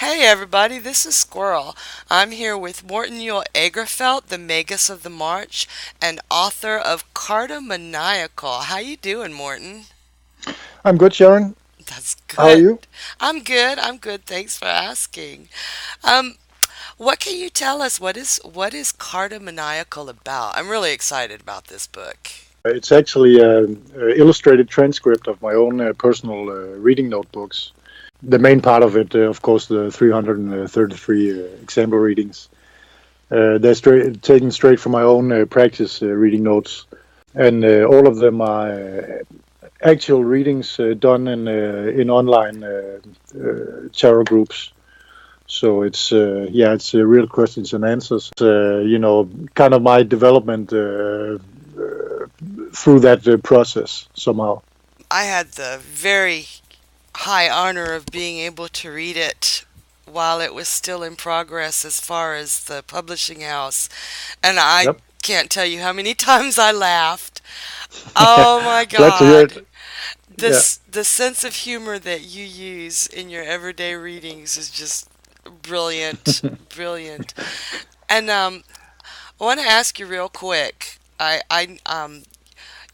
Hey everybody, this is Skwirl. I'm here with Morten Juhl Agerfeldt, the Magus of the March, and author of Carta Maniacal. How you doing, Morten? I'm good, Sharon. That's How are good. you? I'm good. I'm good. Thanks for asking. Um, what can you tell us? What is Carta Maniacal about? I'm really excited about this book. It's actually an illustrated transcript of my own personal reading notebooks. The main part of it, of course, the 333 example readings. Taken straight from my own practice reading notes, and all of them are actual readings done in online tarot groups. So it's real questions and answers. Kind of my development through that process somehow. I had the very high honor of being able to read it while it was still in progress as far as the publishing house. And I Yep. can't tell you how many times I laughed. Oh my Glad to hear God. it. Yeah. The sense of humor that you use in your everyday readings is just brilliant. Brilliant. And I want to ask you real quick.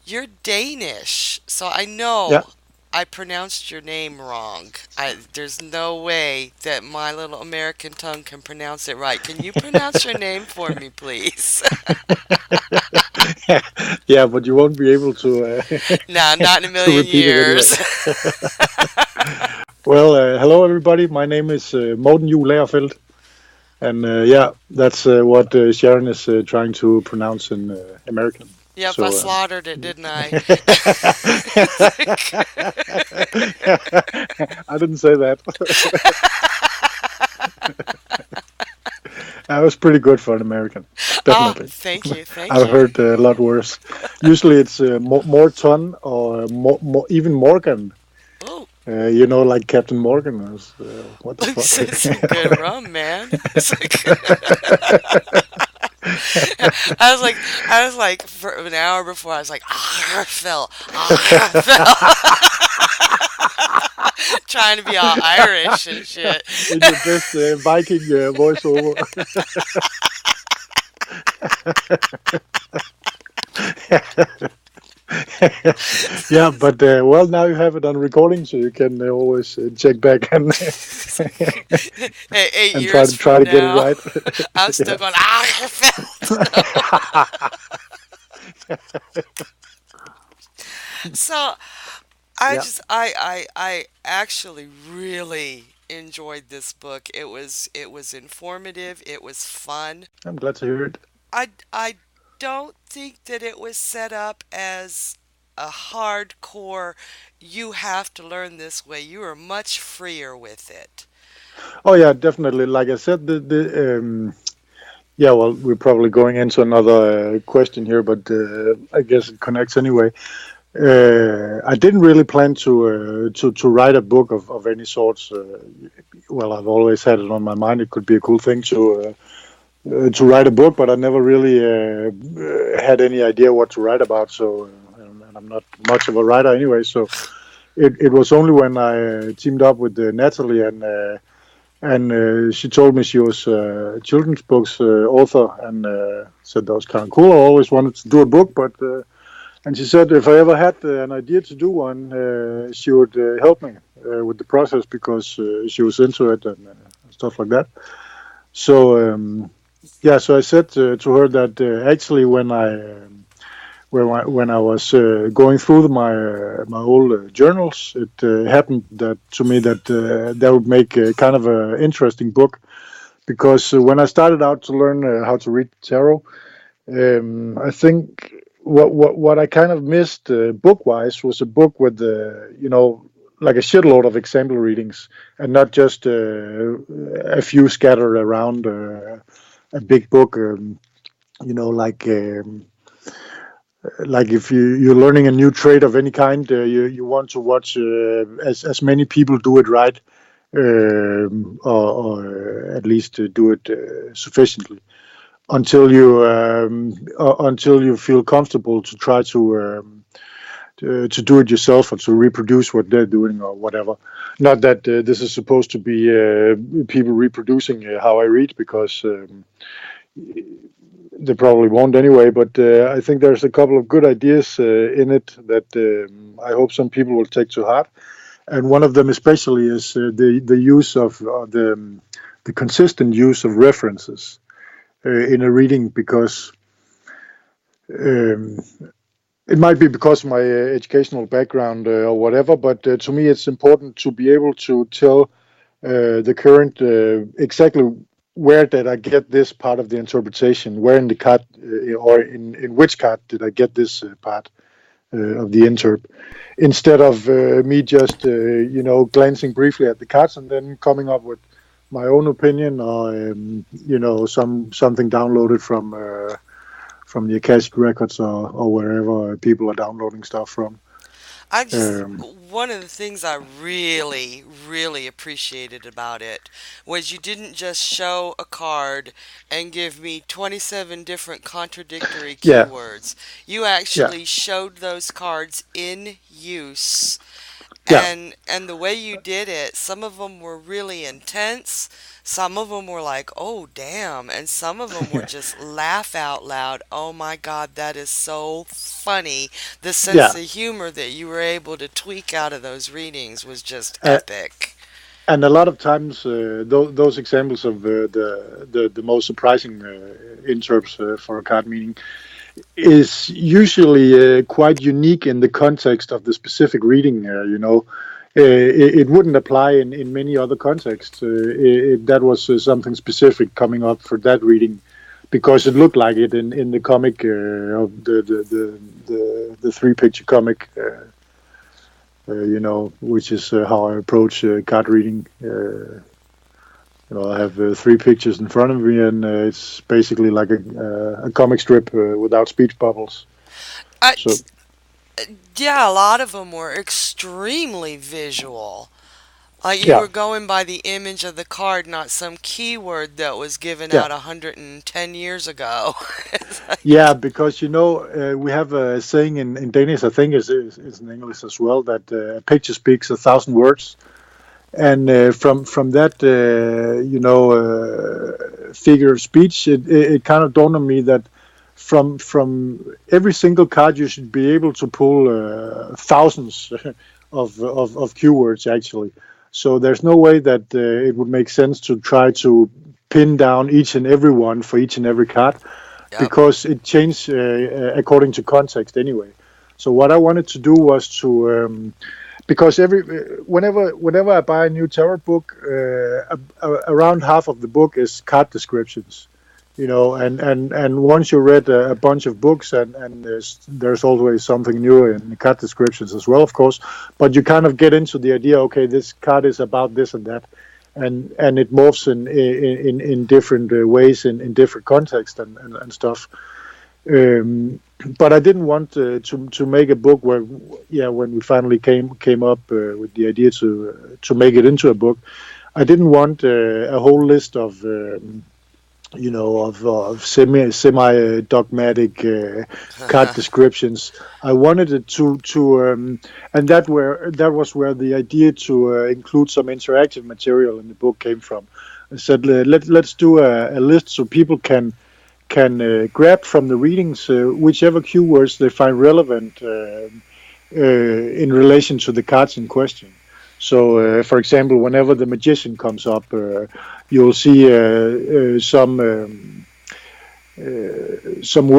You're Danish, so I Yeah. know I pronounced your name wrong. There's no way that my little American tongue can pronounce it right. Can you pronounce your name for me, please? Yeah, but you won't be able to No, not in a to million repeat it anyway. years. Well, hello everybody. My name is Morten Juhl Agerfeldt, and yeah, that's what Sharon is trying to pronounce in American. Yep, I So. slaughtered it, didn't I? I didn't say that. That was pretty good for an American, Oh, definitely. thank you, thank I've you. heard a lot worse. Usually it's Morton or even Morgan. Oh, Like Captain Morgan was. What the fuck? some good rum, man. I was like, for an hour before, I was like, Agerfeldt, Agerfeldt, trying to be all Irish and shit. In your best Viking voiceover. Yeah, but well, now you have it on recording, so you can always check back and Hey, eight and try years to try from to get it now, right. I'm still Yeah. going, Agerfeldt. So I Yeah, just I actually really enjoyed this book. It was informative, it was fun. I'm glad to hear it. I don't think that it was set up as a hardcore you have to learn this way. You are much freer with it. Oh yeah, definitely. Like I said, the yeah. Well, we're probably going into another question here, but I guess it connects anyway. I didn't really plan to write a book of any sorts. Well, I've always had it on my mind. It could be a cool thing to write a book, but I never really had any idea what to write about. So, and I'm not much of a writer anyway. So it was only when I teamed up with Natalie and she told me she was a children's books author and said that was kind of cool. I always wanted to do a book, but and she said if I ever had an idea to do one, she would help me with the process because she was into it and stuff like that. So yeah, so I said to her that actually when I was going through my old journals, it happened that to me that would make kind of an interesting book because when I started out to learn how to read tarot, I think what I kind of missed book wise was a book with like a shitload of example readings and not just a few scattered around a big book. You know, like if you're learning a new trade of any kind, you want to watch as many people do it right, or at least do it sufficiently until you feel comfortable to try to do it yourself or to reproduce what they're doing or whatever. Not that this is supposed to be people reproducing how I read, because they probably won't anyway. But I think there's a couple of good ideas in it that I hope some people will take to heart. And one of them especially is the use of the consistent use of references in a reading, because um, it might be because of my educational background or whatever, but to me it's important to be able to tell the current exactly where did I get this part of the interpretation, where in the card or in which card did I get this part of the interp, instead of me just glancing briefly at the cards and then coming up with my own opinion, or something downloaded from the Akashic records, or wherever people are downloading stuff from. I just, Um, one of the things I really, really appreciated about it was you didn't just show a card and give me 27 different contradictory yeah, keywords. You yeah, actually showed those cards in use. yeah, And the way you did it, some of them were really intense. Some of them were like, "Oh, damn." And some of them were just laugh out loud. "Oh my God, that is so funny." The sense yeah. of humor that you were able to tweak out of those readings was just Uh, epic. and a lot of times, those examples of the most surprising interps for a card meaning is usually quite unique in the context of the specific reading. It wouldn't apply in many other contexts. That was something specific coming up for that reading, because it looked like it in the comic of the three picture comic. Which is how I approach card reading. I have three pictures in front of me, and it's basically like a comic strip without speech bubbles. I, So yeah, a lot of them were extremely visual. Like you yeah, were going by the image of the card, not some keyword that was given yeah, out 110 years ago. It's yeah. like, Because we have a saying in Danish, I think is in English as well, that a picture speaks a thousand words. And from that figure of speech, it kind of dawned on me that from every single card you should be able to pull thousands of keywords actually. So there's no way that it would make sense to try to pin down each and every one for each and every card, yep. because it changed according to context anyway. So what I wanted to do was to because whenever I buy a new tarot book, around half of the book is card descriptions, and once you read a bunch of books, and there's always something new in the card descriptions as well, of course, but you kind of get into the idea, okay, this card is about this and that, and it morphs in different ways in different contexts and stuff. Um, but I didn't want to make a book where, yeah, when we finally came up with the idea to make it into a book, I didn't want a whole list of of semi dogmatic card descriptions. I wanted it and that was where the idea to include some interactive material in the book came from. I said let's do a list so people can grab from the readings whichever keywords they find relevant in relation to the cards in question. So, for example, whenever the magician comes up, you'll see some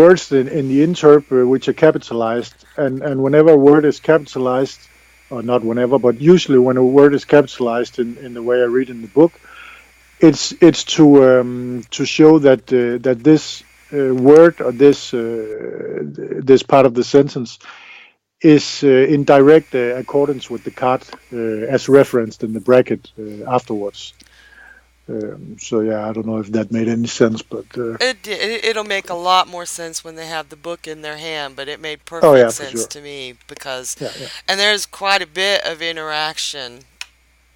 words in the interp which are capitalized, and whenever a word is capitalized, or not whenever, but usually when a word is capitalized in the way I read in the book, it's to show that this word or this part of the sentence is in direct accordance with the card as referenced in the bracket afterwards. So yeah, I don't know if that made any sense, but It'll make a lot more sense when they have the book in their hand, but it made oh yeah, perfect for sense sure. to me because, Yeah, yeah, and there's quite a bit of interaction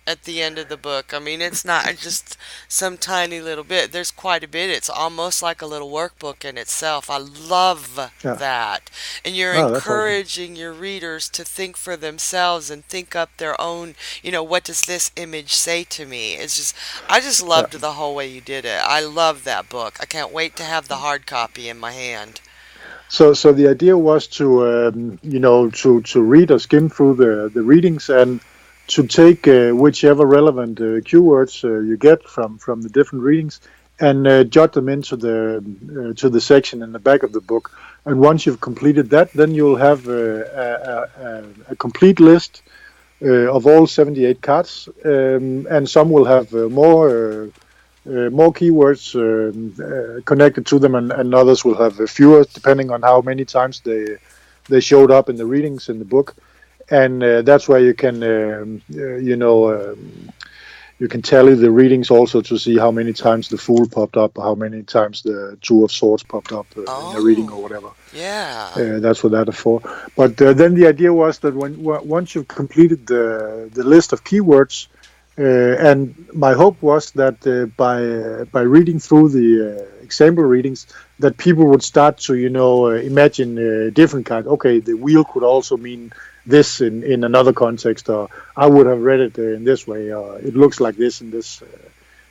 at the end of the book. I mean, it's not just some tiny little bit. There's quite a bit. It's almost like a little workbook in itself. I love Yeah. that. And you're Oh, that's awesome. encouraging your readers to think for themselves and think up their own, what does this image say to me? It's just, I just Yeah. loved the whole way you did it. I love that book. I can't wait to have the hard copy in my hand. So the idea was to to read or skim through the readings and to take whichever relevant keywords you get from the different readings and jot them into the to the section in the back of the book. And once you've completed that, then you'll have a complete list of all 78 cards, and some will have more keywords connected to them, and others will have fewer, depending on how many times they showed up in the readings in the book. And that's where you can, you can tally the readings also to see how many times the Fool popped up, how many times the Two of Swords popped up in a reading or Oh, whatever. yeah. That's what that is for. But then the idea was that once you've completed the list of keywords, and my hope was that by reading through the example readings, that people would start to imagine different kinds. Okay, the wheel could also mean this in another context, or I would have read it in this way, or it looks like this in this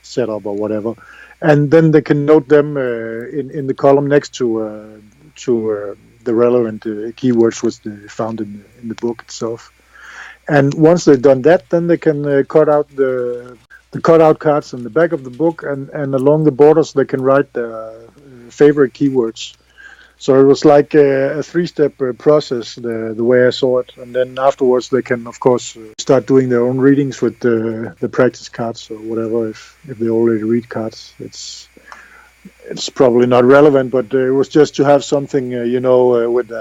setup or whatever. And then they can note them in the column next to the relevant keywords which they found in the book itself. And once they've done that, then they can cut out the cutout cards in the back of the book, and along the borders they can write their favorite keywords. So it was like a three-step process, the way I saw it. And then afterwards they can, of course, start doing their own readings with the practice cards or whatever, if they already read cards. It's probably not relevant, but it was just to have something, with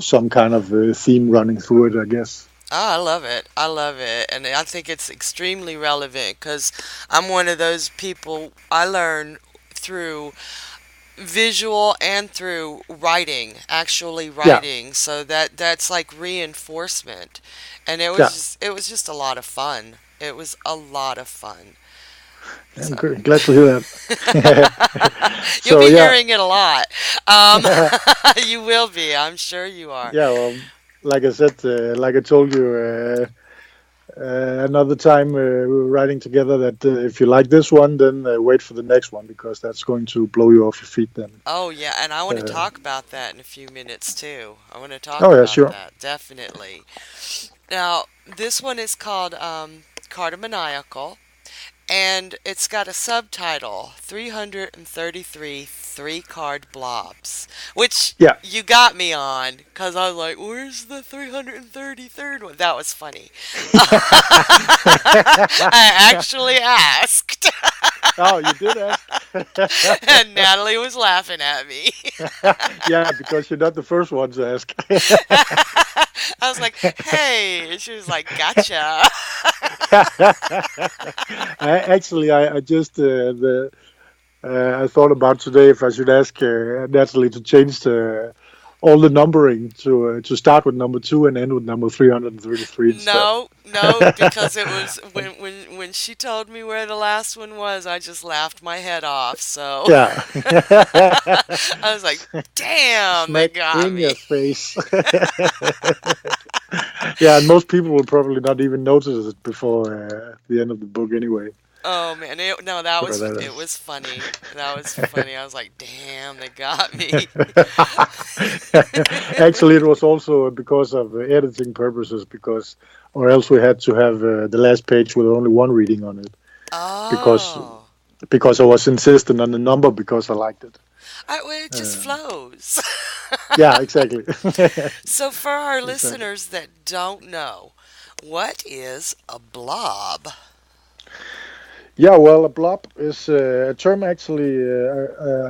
some kind of theme running through it, I guess. Oh, I love it. I love it. And I think it's extremely relevant because I'm one of those people I learn through visual and through writing, actually Yeah, writing. So that's like reinforcement. And yeah. it was just a lot of fun. It was a lot of fun. I'm So glad to hear that. you'll So be yeah, hearing it a lot. Um, you will be. I'm sure you are. yeah. Well, like I said, like I told you another time we were writing together, that if you like this one, then wait for the next one, because that's going to blow you off your feet. Then. Oh, yeah, and I want to Uh, talk about that in a few minutes too. I want to talk oh yeah, about sure. that, definitely. Now, this one is called Carta Maniacal, and it's got a subtitle 333 three card blobs, which Yeah. you got me on because I was like, where's the 333rd one? That was funny. I actually asked, Oh, you did ask. and Natalie was laughing at me. Yeah, because you're not the first one to ask. I was like, hey. And she was like, gotcha. I just I thought about today if I should ask Natalie to change all the numbering to start with number two and end with number 333 instead. No, no, because it was when she told me where the last one was, I just laughed my head off. So Yeah. I was like, damn, they Smack got in me. your face. Yeah, and most people will probably not even notice it before the end of the book anyway. Oh man, no, So that it is. was funny. That was funny. I was like, damn, they got me. Actually, it was also because of editing purposes, because or else we had to have the last page with only one reading on it, because Oh, I was insistent on the number because I liked it. well, it just Uh, flows. yeah, exactly. So for our Exactly. listeners that don't know, what is a blob? Yeah, well, a blob is a term actually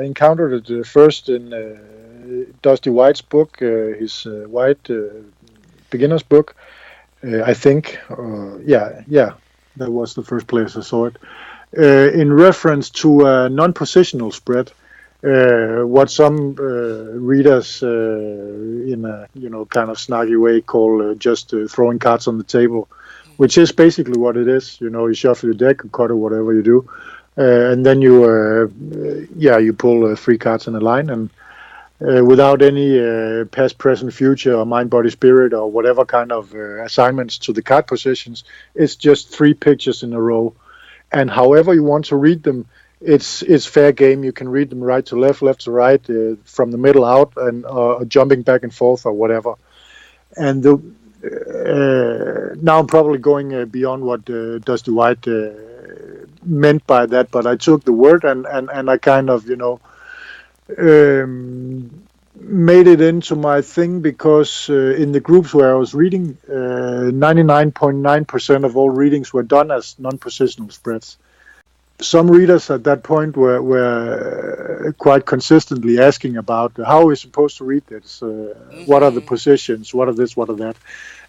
I encountered it first in Dusty White's book, his White beginner's book, I think. Yeah, that was the first place I saw it. In reference to a non-positional spread, what some readers in a kind of snarky way call just throwing cards on the table, which is basically what it is. You shuffle your deck, you cut or whatever you do, and then you pull 3 cards in a line, and without any past, present, future, or mind, body, spirit, or whatever kind of assignments to the card positions, it's just 3 pictures in a row, and however you want to read them, it's fair game. You can read them right to left, left to right, from the middle out, and jumping back and forth or whatever. And now I'm probably going beyond what Dusty White meant by that, but I took the word and I kind of made it into my thing, because in the groups where I was reading, 99.9% of all readings were done as non-positional spreads. Some readers at that point were quite consistently asking about how we're supposed to read this, what are the positions, what are this, what are that,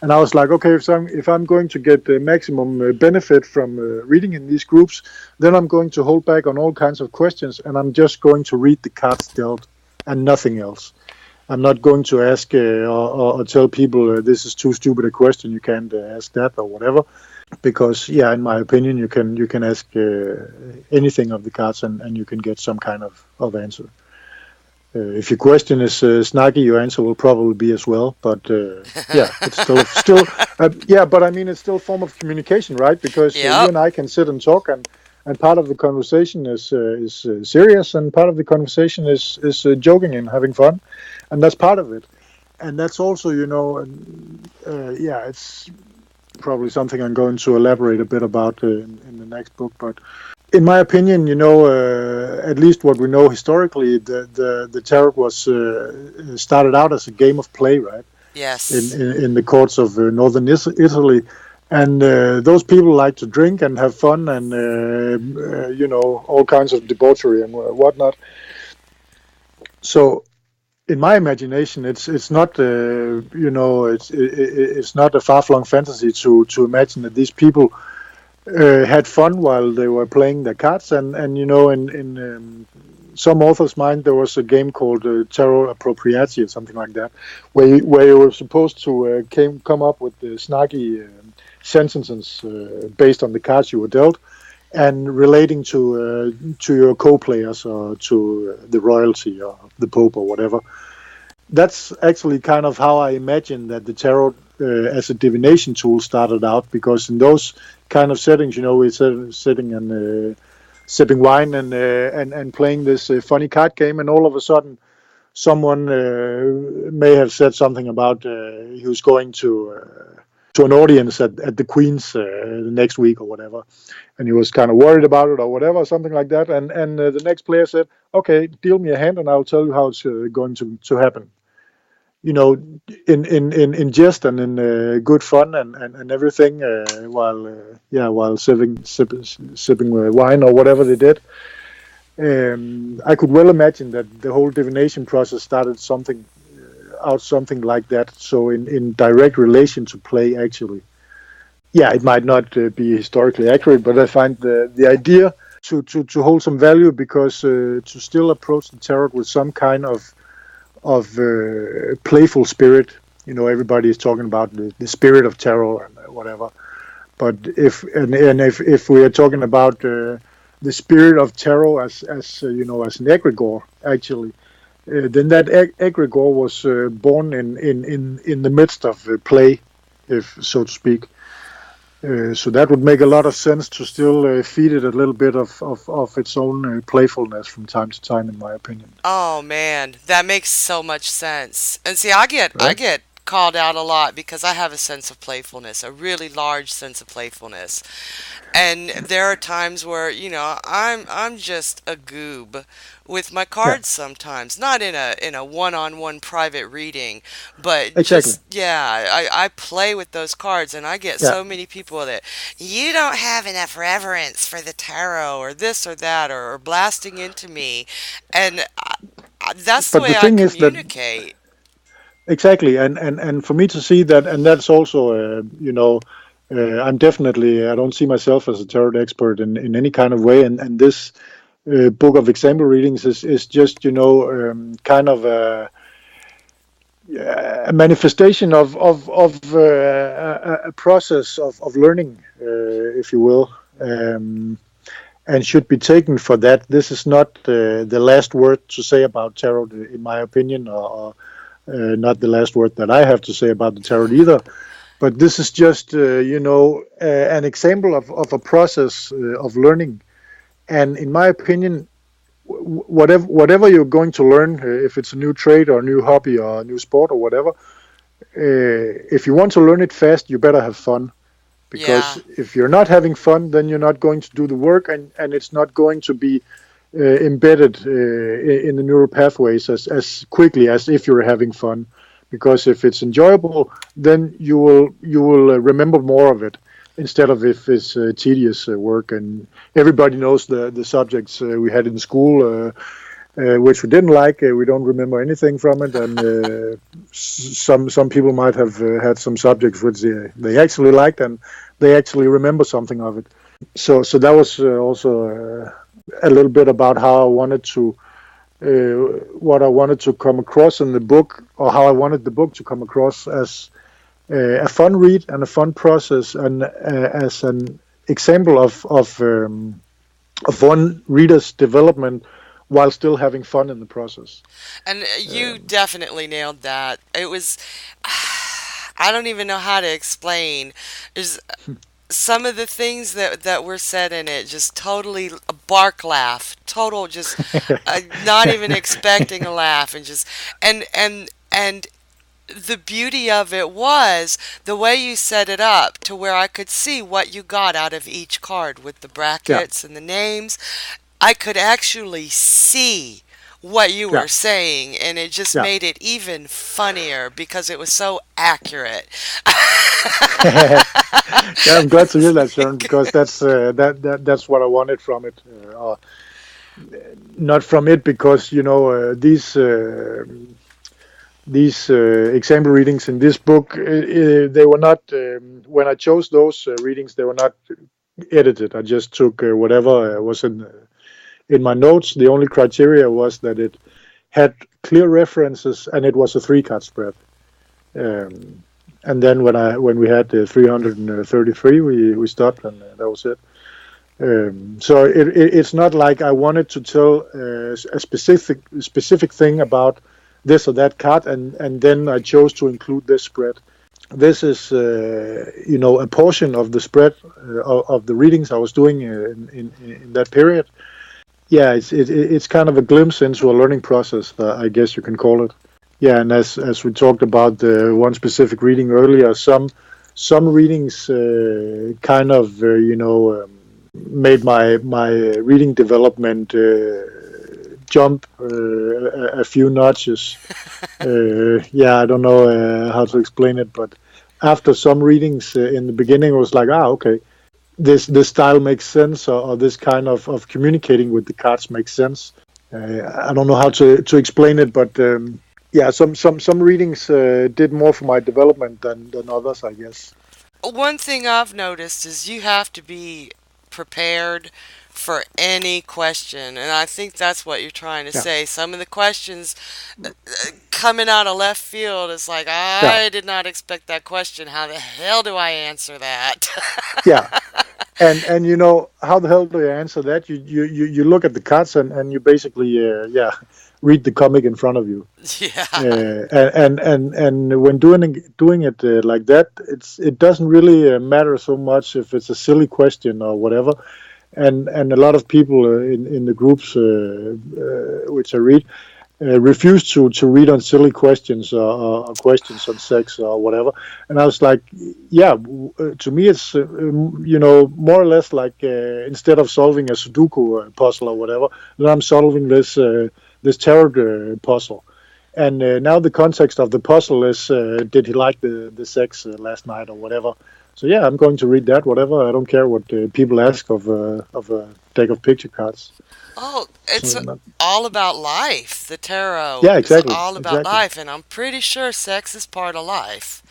and I was like, okay, if I'm going to get the maximum benefit from reading in these groups, then I'm going to hold back on all kinds of questions, and I'm just going to read the cards dealt and nothing else. I'm not going to ask or tell people this is too stupid a question, you can't ask that or whatever. Because, in my opinion, you can ask anything of the cards and you can get some kind of answer. If your question is snarky, your answer will probably be as well. But it's still but I mean, it's still a form of communication, right? Because you and I can sit and talk, and part of the conversation is serious, and part of the conversation is joking and having fun, and that's part of it. And that's also, it's probably something I'm going to elaborate a bit about in the next book. But in my opinion, at least what we know historically, the tarot was started out as a game of play, right? Yes. In the courts of northern Italy, and those people like to drink and have fun, and all kinds of debauchery and whatnot. So, in my imagination, it's not it's not a far-flung fantasy to imagine that these people had fun while they were playing their cards, and in some authors' mind there was a game called Tarot Appropriati or something like that, where you were supposed to come up with the snarky sentences based on the cards you were dealt, and relating to your co-players or to the royalty or the Pope or whatever. That's actually kind of how I imagine that the tarot as a divination tool started out, because in those kind of settings, we're sitting and sipping wine and playing this funny card game, and all of a sudden someone may have said something about he was going to an audience at the Queen's the next week or whatever, and he was kind of worried about it or whatever, something like that, and the next player said, okay, deal me a hand and I'll tell you how it's going to happen. In jest and in good fun and everything, while sipping wine or whatever they did. I could well imagine that the whole divination process started something like that. So in direct relation to play, actually. Yeah, it might not be historically accurate, but I find the idea to hold some value, because to still approach the tarot with some kind of playful spirit. Everybody is talking about the spirit of tarot and whatever. But if we are talking about the spirit of tarot as an egregore, actually, then that egregore was born in the midst of play, if so to speak. So that would make a lot of sense to still feed it a little bit of its own playfulness from time to time, in my opinion. Oh man, that makes so much sense. And see, I get called out a lot because I have a sense of playfulness, a really large sense of playfulness. And there are times where, I'm just a goob with my cards sometimes. Not in a one-on-one private reading, but exactly. I play with those cards, and I get so many people that you don't have enough reverence for the tarot or this or that, or blasting into me. And that's the way I communicate. Exactly, and for me to see that, and that's also, I'm definitely, I don't see myself as a tarot expert in any kind of way, and this book of example readings is just, kind of a manifestation of a process of learning, if you will, and should be taken for that. This is not the last word to say about tarot, in my opinion, or not the last word that I have to say about the tarot either. But this is just, an example of a process of learning. And in my opinion, whatever you're going to learn, if it's a new trade or a new hobby or a new sport or whatever, if you want to learn it fast, you better have fun. Because if you're not having fun, then you're not going to do the work, and it's not going to be embedded in the neural pathways as quickly as if you're having fun. Because if it's enjoyable, then you will remember more of it, instead of if it's tedious work. And everybody knows the subjects we had in school, which we didn't like. We don't remember anything from it, and some people might have had some subjects which they actually liked, and they actually remember something of it. So that was also a little bit about how I wanted to, what I wanted to come across in the book, or how I wanted the book to come across as a fun read and a fun process, and as an example of one reader's development while still having fun in the process. And you definitely nailed that. It was, I don't even know how to explain. There's some of the things that were said in it, just totally a bark laugh, total just not even expecting a laugh, and just and the beauty of it was the way you set it up to where I could see what you got out of each card with the brackets and the names. I could actually see what you were saying, and it just made it even funnier because it was so accurate. I'm glad to hear that, Sharon, because that's what I wanted from it. Not from it, because these example readings in this book, they were not, when I chose those readings, they were not edited. I just took whatever was in my notes. The only criteria was that it had clear references, and it was a 3-card spread. And then when we had 333, we stopped, and that was it. So it's not like I wanted to tell a specific thing about this or that card, and then I chose to include this spread. This is a portion of the spread of the readings I was doing in that period. Yeah, it's kind of a glimpse into a learning process, I guess you can call it. Yeah, and as we talked about the one specific reading earlier, some readings kind of made my reading development jump a few notches. I don't know how to explain it, but after some readings in the beginning, it was like, okay, this style makes sense, or this kind of communicating with the cards makes sense. I don't know how to explain it, but some readings did more for my development than others, I guess. One thing I've noticed is you have to be prepared for any question, and I think that's what you're trying to say. Some of the questions coming out of left field is like, I did not expect that question. How the hell do I answer that? And how the hell do you answer that? You look at the cards and you basically read the comic in front of you. And when doing it like that, it doesn't really matter so much if it's a silly question or whatever. And a lot of people in the groups which I read refuse to read on silly questions or questions on sex or whatever. And I was like, to me it's more or less like instead of solving a Sudoku puzzle or whatever, then I'm solving this tarot puzzle. And now the context of the puzzle is, did he like the sex last night or whatever? So I'm going to read that, whatever. I don't care what people ask of a deck of picture cards. Oh, it's all about life. The tarot is all about life, and I'm pretty sure sex is part of life.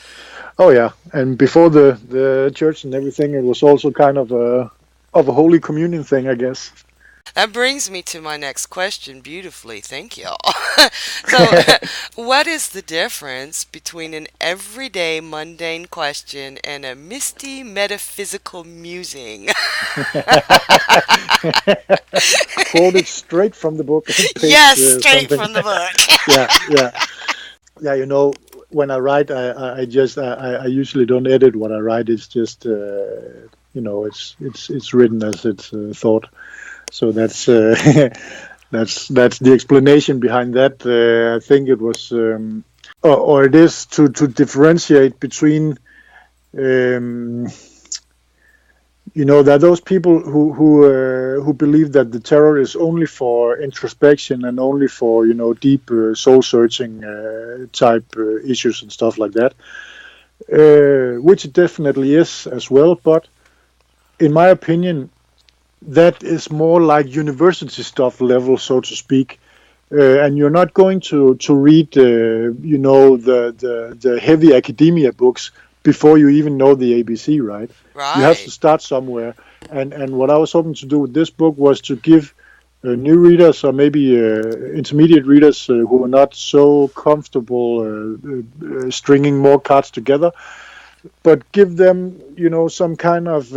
Oh yeah, and before the church and everything, it was also kind of a Holy Communion thing, I guess. That brings me to my next question beautifully. Thank you. So, what is the difference between an everyday mundane question and a misty metaphysical musing? Quoted straight from the book, page Yes, straight something. from the book. Yeah, yeah, yeah. When I write, I usually don't edit what I write. It's just it's written as it's thought. So that's that's the explanation behind that. I think it was, or it is to differentiate between. Um, there are those people who believe that the tarot is only for introspection and only for deep soul searching type issues and stuff like that, which it definitely is as well. But in my opinion, that is more like university stuff level, so to speak. And you're not going to read, the heavy academia books before you even know the ABC, right? You have to Right. start somewhere. And what I was hoping to do with this book was to give new readers, or maybe intermediate readers who are not so comfortable stringing more cards together, but give them, some kind of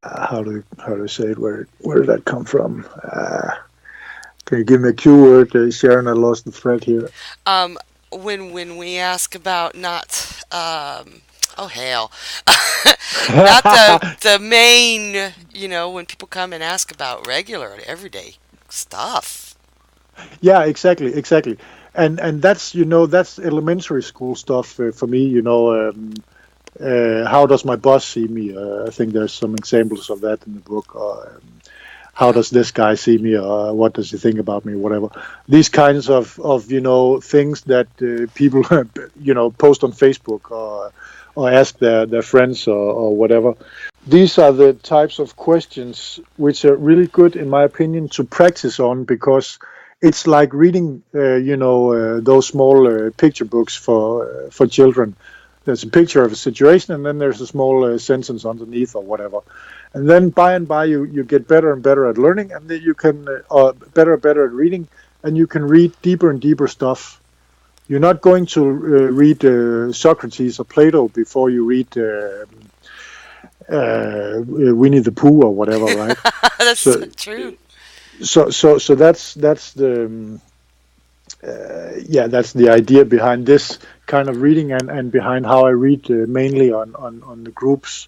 how to say it? Where did that come from? Can you give me a cue word, Sharon? I lost the thread here. Um, when we ask about not oh hell, not the main, when people come and ask about regular everyday stuff. Yeah, exactly. And that's that's elementary school stuff for me. How does my boss see me? I think there's some examples of that in the book. How Yeah. does this guy see me? What does he think about me? Whatever. These kinds of things that people post on Facebook, or ask their friends, or whatever. These are the types of questions which are really good, in my opinion, to practice on, because it's like reading, those small picture books for children. There's a picture of a situation, and then there's a small sentence underneath, or whatever. And then by and by, you get better and better at learning, and then you can better and better at reading, and you can read deeper and deeper stuff. You're not going to read Socrates or Plato before you read Winnie the Pooh or whatever, right? That's so So, true. so that's the that's the idea behind this kind of reading, and behind how I read mainly on the groups.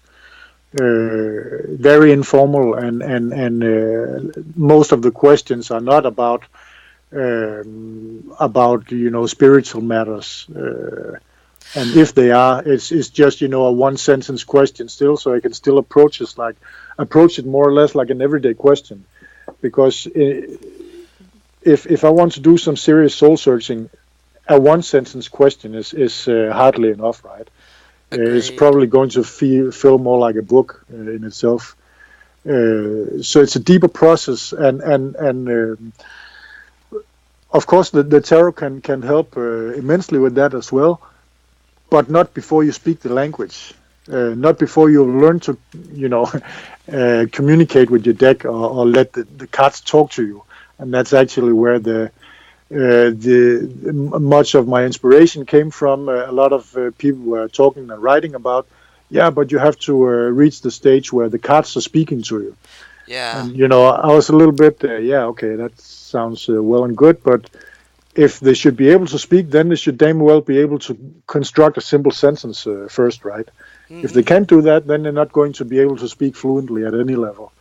Very informal, and most of the questions are not about spiritual matters. And if they are, it's just a one sentence question still, so I can still approach it more or less like an everyday question, because if I want to do some serious soul searching, a one sentence question is hardly enough, right? It's Agreed. probably going to feel more like a book in itself. So it's a deeper process, and of course the tarot can help immensely with that as well, but not before you speak the language. Not before you learn to, communicate with your deck, or let the cards talk to you. And that's actually where the much of my inspiration came from. A lot of people were talking and writing about, yeah, but you have to reach the stage where the cards are speaking to you. Yeah. And I was a little bit, yeah, okay, that sounds well and good, but if they should be able to speak, then they should damn well be able to construct a simple sentence first, right? If they Hmm. can't do that, then they're not going to be able to speak fluently at any level.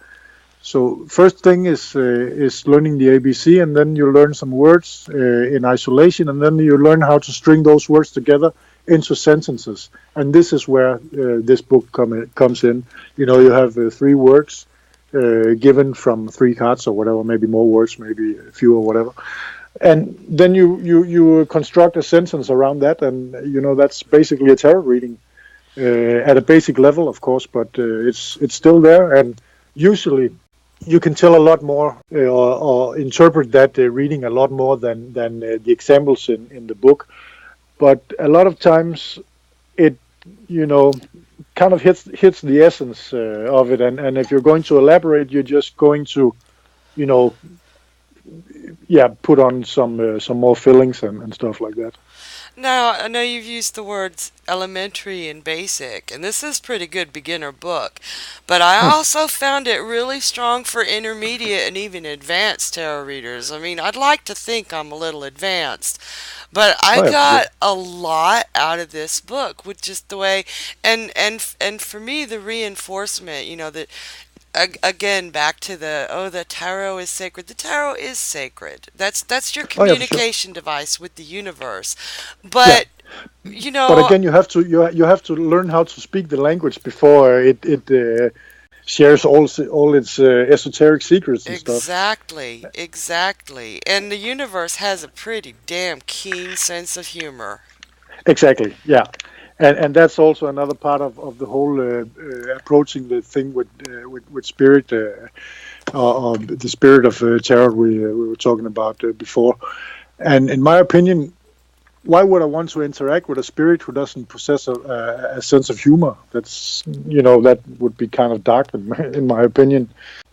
So first thing is learning the ABC, and then you learn some words in isolation, and then you learn how to string those words together into sentences. And this is where this book comes in. You have three words given from three cards or whatever, maybe more words, maybe fewer, whatever. And then you construct a sentence around that, and that's basically a tarot reading at a basic level, of course, but it's still there, and usually you can tell a lot more or interpret that reading a lot more than the examples in the book. But a lot of times it you know kind of hits the essence of it, and if you're going to elaborate, you're just going to you know, yeah, put on some more fillings and stuff like that. Now, I know you've used the words elementary and basic, and this is pretty good beginner book, but I also found it really strong for intermediate and even advanced tarot readers. I mean, I'd like to think I'm a little advanced, but I Oh yeah, for sure. got a lot out of this book with just the way, and for me, the reinforcement, that again back to the tarot is sacred. The tarot is sacred. That's your Oh yeah, for sure. communication device with the universe. Yeah, But but again, you have to learn how to speak the language before it shares all its esoteric secrets and stuff. exactly. And the universe has a pretty damn keen sense of humor. Exactly. Yeah, and that's also another part of the whole approaching the thing with spirit, or the spirit of tarot we were talking about before. And in my opinion, why would I want to interact with a spirit who doesn't possess a sense of humor? That's, that would be kind of dark in my opinion.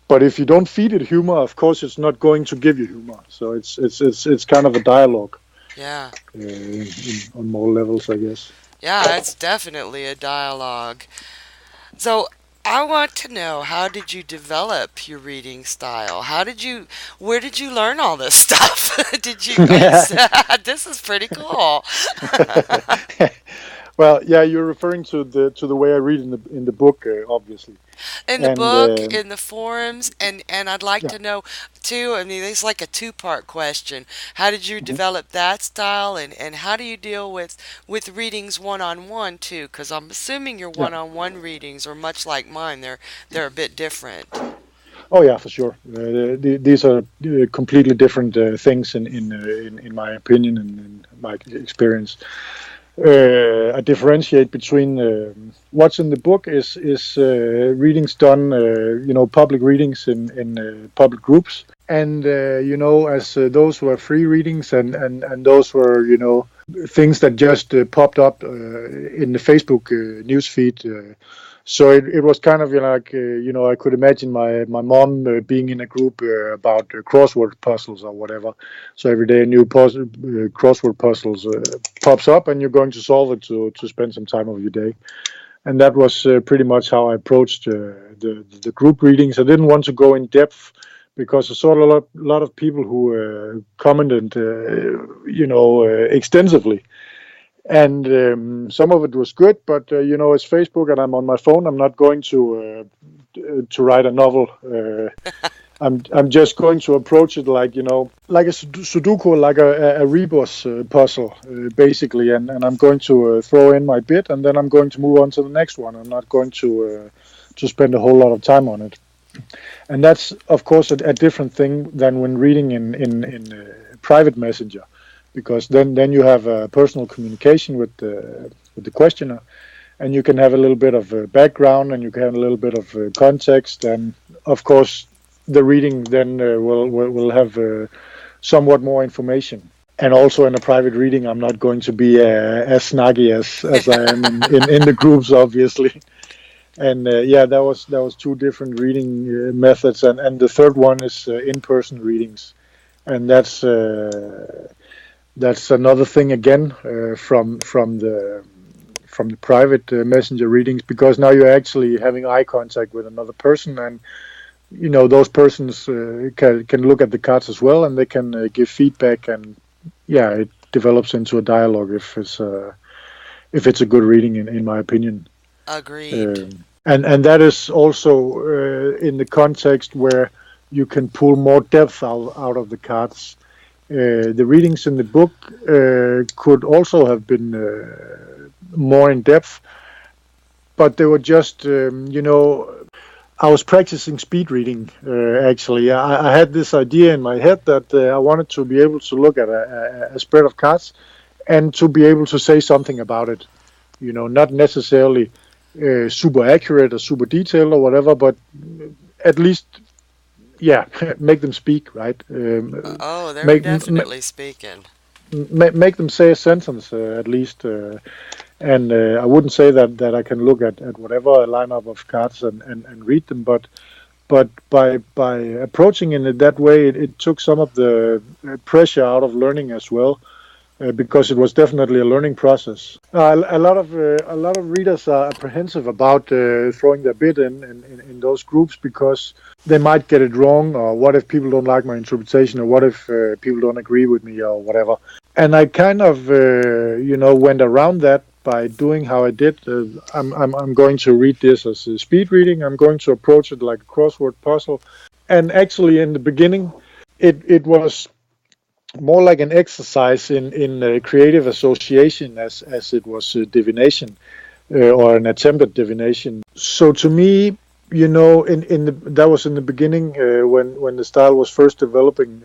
But if you don't feed it humor, of course, it's not going to give you humor. So it's kind of a dialogue Yeah. on more levels, I guess. Yeah, it's definitely a dialogue. So I want to know, how did you develop your reading style? Where did you learn all this stuff? Did you guys, this is pretty cool. Well, yeah, you're referring to the way I read in the book, obviously, In the and book, in the forums, and I'd like yeah. to know too, I mean, it's like a two-part question. How did you Mhm. develop that style, and how do you deal with readings one-on-one too? Because I'm assuming your Yeah. one-on-one readings are much like mine. They're a bit different. Oh yeah, for sure. These are completely different things in my opinion and in my experience. I differentiate between what's in the book is readings done, public readings in public groups, and as those were free readings and those were things that just popped up in the Facebook news feed. So it was kind of I could imagine my mom being in a group about crossword puzzles or whatever. So every day a new crossword puzzles pops up, and you're going to solve it to spend some time of your day. And that was pretty much how I approached the group readings. I didn't want to go in depth because I saw a lot of people who commented, extensively, and some of it was good. But it's Facebook, and I'm on my phone. I'm not going to write a novel. I'm just going to approach it like a Sudoku, like a rebus puzzle, basically, and I'm going to throw in my bit, and then I'm going to move on to the next one. I'm not going to spend a whole lot of time on it, and that's of course a different thing than when reading in private messenger, because then you have personal communication with the questioner, and you can have a little bit of background, and you can have a little bit of context, and of course the reading then will have somewhat more information. And also in a private reading, I'm not going to be as snarky as I am in the groups, obviously. And that was two different reading methods, and the third one is in-person readings, and that's another thing again from the private messenger readings, because now you're actually having eye contact with another person, and those persons can look at the cards as well, and they can give feedback, and it develops into a dialogue if it's a good reading in my opinion. Agreed. And that is also in the context where you can pull more depth out of the cards. The readings in the book could also have been more in depth, but they were just I was practicing speed reading, actually. I had this idea in my head that I wanted to be able to look at a spread of cards and to be able to say something about it. Not necessarily super accurate or super detailed or whatever, but at least, make them speak, right? Oh, they were Make, definitely speaking. make them say a sentence, at least. And I wouldn't say that I can look at whatever lineup of cards and read them, but But by approaching it that way, it took some of the pressure out of learning as well, because it was definitely a learning process. A lot of readers are apprehensive about throwing their bid in those groups because they might get it wrong, or what if people don't like my interpretation, or what if people don't agree with me, or whatever. And I kind of went around that by doing how I did. I'm going to read this as a speed reading. I'm going to approach it like a crossword puzzle. And actually, in the beginning, it was more like an exercise in creative association as it was divination, or an attempted divination. So to me, that was in the beginning, when the style was first developing.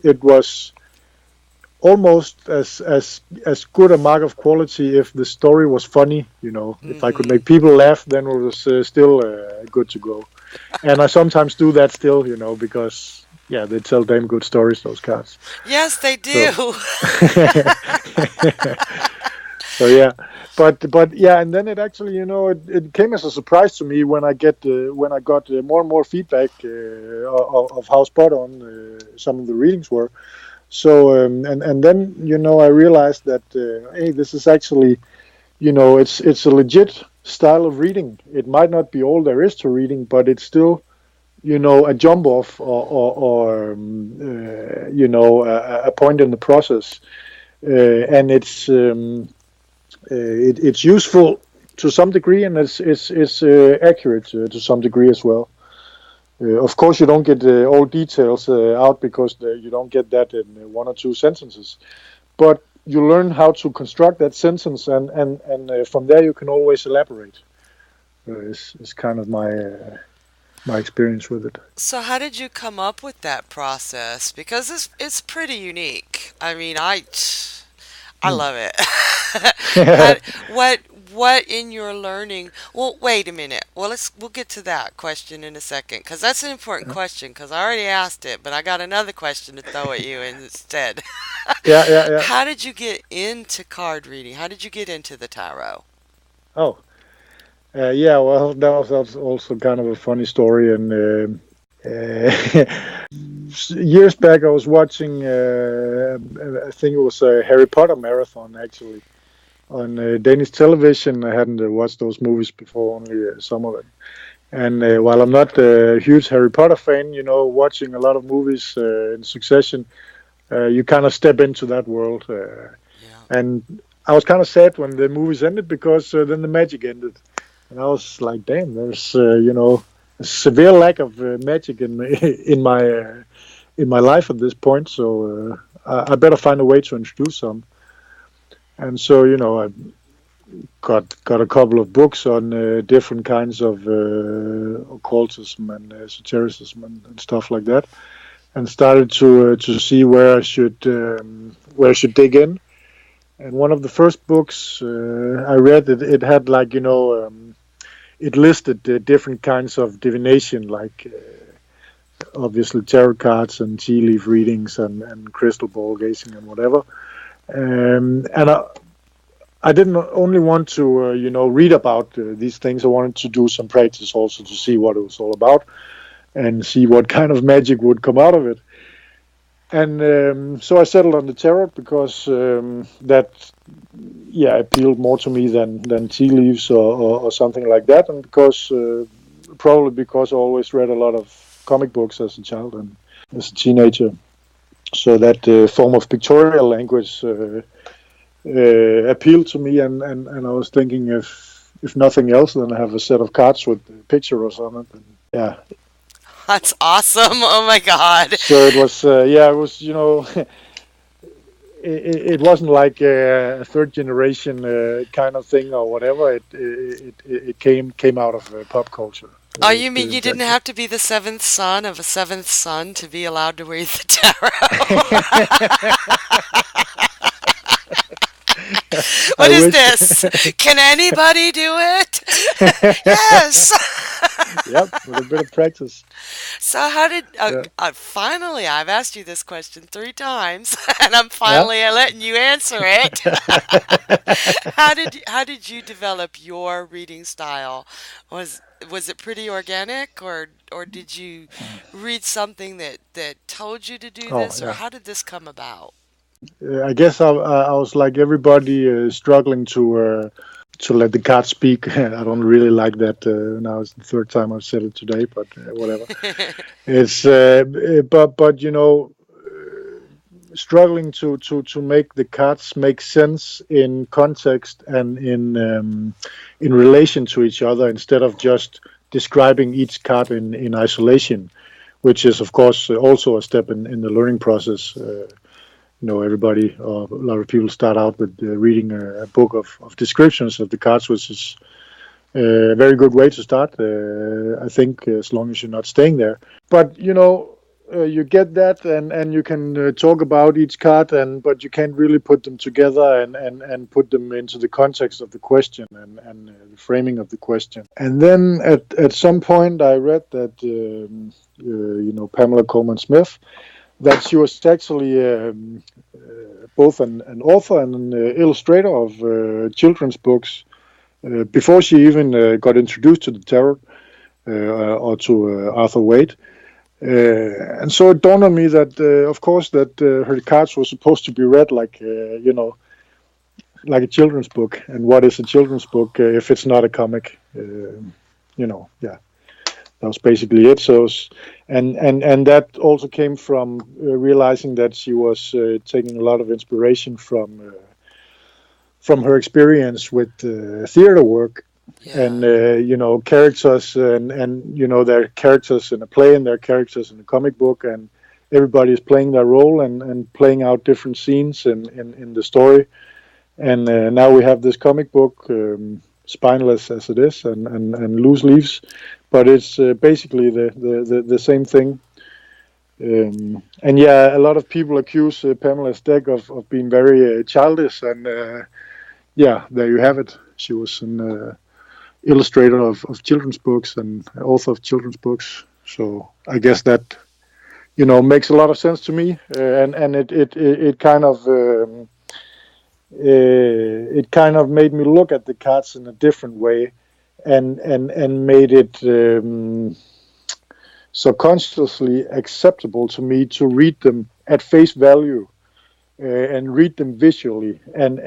It was almost as good a mark of quality if the story was funny. If I could make people laugh, then it was still good to go. And I sometimes do that still, because they tell damn good stories, those cards. Yes, they do. So yeah, but yeah, and then it actually, it came as a surprise to me when I got more and more feedback of how spot on some of the readings were. So and then I realized that hey, this is actually, it's a legit style of reading. It might not be all there is to reading, but it's still a jump off, or a point in the process, and it's useful to some degree, and it's accurate to some degree as well. Of course, you don't get all details out, because you don't get that in one or two sentences, but you learn how to construct that sentence, and from there you can always elaborate. Is kind of my experience with it. So how did you come up with that process? Because it's pretty unique. I mean, I love it. How, what in your learning? Well, wait a minute. Well, we'll get to that question in a second, because that's an important question. Because I already asked it, but I got another question to throw at you instead. Yeah. How did you get into card reading? How did you get into the tarot? Oh, yeah. Well, that was also kind of a funny story, and years back I was watching. I think it was a Harry Potter marathon, actually, on Danish television. I hadn't watched those movies before, only some of it. And while I'm not a huge Harry Potter fan, watching a lot of movies in succession, you kind of step into that world. And I was kind of sad when the movies ended, because then the magic ended. And I was like, damn, there's, a severe lack of magic in my life at this point. So I better find a way to introduce some. And so, I got a couple of books on different kinds of occultism and esotericism and stuff like that, and started to see where I should dig in. And one of the first books I read, it had like it listed different kinds of divination, like obviously tarot cards and tea leaf readings and crystal ball gazing and whatever. And I didn't only want to, read about these things. I wanted to do some practice also to see what it was all about and see what kind of magic would come out of it. And so I settled on the tarot because that, appealed more to me than tea leaves or something like that. And probably because I always read a lot of comic books as a child and as a teenager. So that form of pictorial language appealed to me, and I was thinking, if nothing else, then I have a set of cards with pictures on it. And, yeah, That's awesome. Oh my God. so it was, it was, it wasn't like a third generation kind of thing or whatever. It came out of pop culture. Oh, you mean you didn't have to be the seventh son of a seventh son to be allowed to read the tarot? What I is wish. this? Can anybody do it? Yes. Yep, with a bit of practice. So how did Yeah, finally I've asked you this question 3 times and I'm yeah. finally letting you answer it. How did you develop your reading style? Was it pretty organic or did you read something that told you to do Oh, this or yeah. how did this come about? I guess I was like everybody, struggling to let the cat speak. I don't really like that. Now it's the third time I've said it today, but whatever. It's but struggling to make the cards make sense in context and in relation to each other instead of just describing each card in isolation, which is of course also a step in the learning process. Everybody or a lot of people start out with reading a book of descriptions of the cards, which is a very good way to start. I think as long as you're not staying there, but you get that, and you can talk about each card, but you can't really put them together and put them into the context of the question and the framing of the question. And then at some point, I read that Pamela Colman Smith, that she was actually both an author and an illustrator of children's books before she even got introduced to the tarot or to Arthur Waite. And so it dawned on me that, of course, that her cards were supposed to be read like a children's book. And what is a children's book if it's not a comic? Yeah, that was basically it. So, and that also came from realizing that she was taking a lot of inspiration from her experience with theater work. And Yeah. characters and their characters in a play and their characters in a comic book, and everybody is playing their role and playing out different scenes in the story. And now we have this comic book, spineless as it is, and loose leaves, but it's basically the same thing. And yeah, a lot of people accuse Pamela's deck of being very childish, and yeah, there you have it. She was an illustrator of children's books and author of children's books. So I guess that makes a lot of sense to me, and it kind of made me look at the cards in a different way, and made it subconsciously acceptable to me to read them at face value, and read them visually, and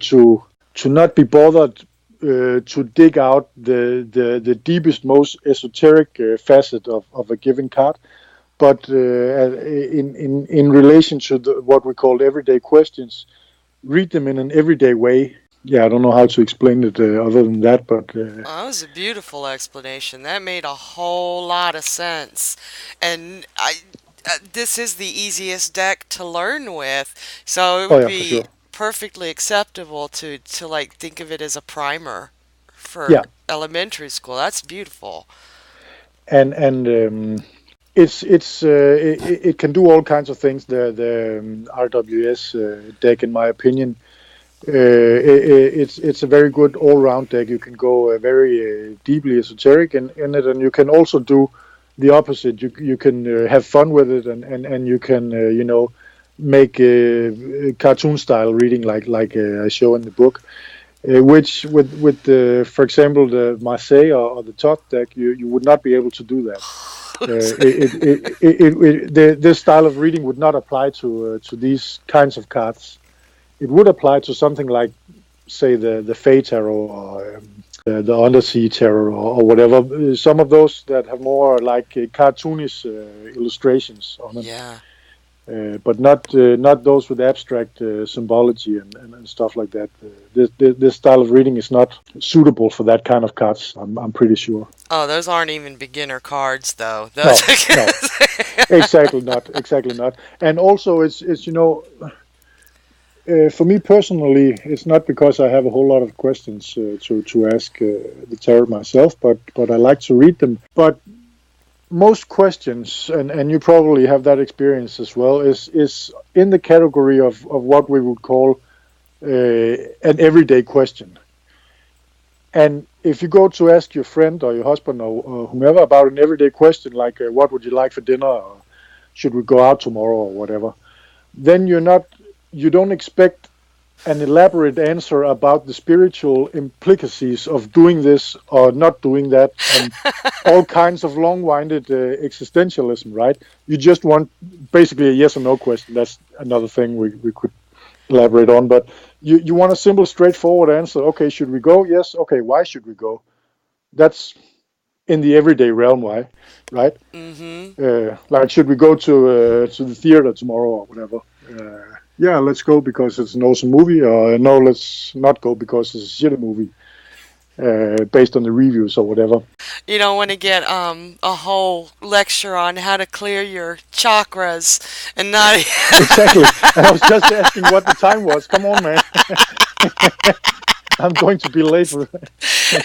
to not be bothered to dig out the deepest, most esoteric facet of a given card, but in relation to what we call everyday questions, read them in an everyday way. Yeah, I don't know how to explain it other than that, but That was a beautiful explanation. That made a whole lot of sense. And this is the easiest deck to learn with, so it oh would yeah, for be sure. perfectly acceptable to like think of it as a primer for Yeah, elementary school. That's beautiful. and it can do all kinds of things. The RWS deck, in my opinion, it's a very good all-round deck. You can go very deeply esoteric in it, and you can also do the opposite. You can have fun with it, and you can make cartoon style reading like I show in the book. Which with the, for example, the Marseille or the Toth deck, you would not be able to do that. This style of reading would not apply to these kinds of cards. It would apply to something like, say, the Fey Tarot or the Undersea Tarot or whatever. Some of those that have more like cartoonish illustrations on it. Yeah. But not those with abstract symbology and stuff like that. This style of reading is not suitable for that kind of cards. I'm pretty sure. Oh, those aren't even beginner cards though. Those No, no, exactly not. And also, it's for me personally, it's not because I have a whole lot of questions to ask the tarot myself, but I like to read them. But most questions, and you probably have that experience as well, is in the category of what we would call an everyday question. And if you go to ask your friend or your husband or whomever about an everyday question like what would you like for dinner, or should we go out tomorrow or whatever, then you don't expect an elaborate answer about the spiritual implications of doing this or not doing that, and all kinds of long-winded existentialism, right? You just want basically a yes or no question. That's another thing we could elaborate on, but you want a simple, straightforward answer. Okay, should we go? Yes. Okay, why should we go? That's in the everyday realm, why, right? Like, should we go to the theater tomorrow or whatever? Yeah, let's go because it's an awesome movie, or no, let's not go because it's a shitty movie, based on the reviews or whatever. You don't want to get a whole lecture on how to clear your chakras and not. Exactly. And I was just asking what the time was. Come on, man. I'm going to be late for work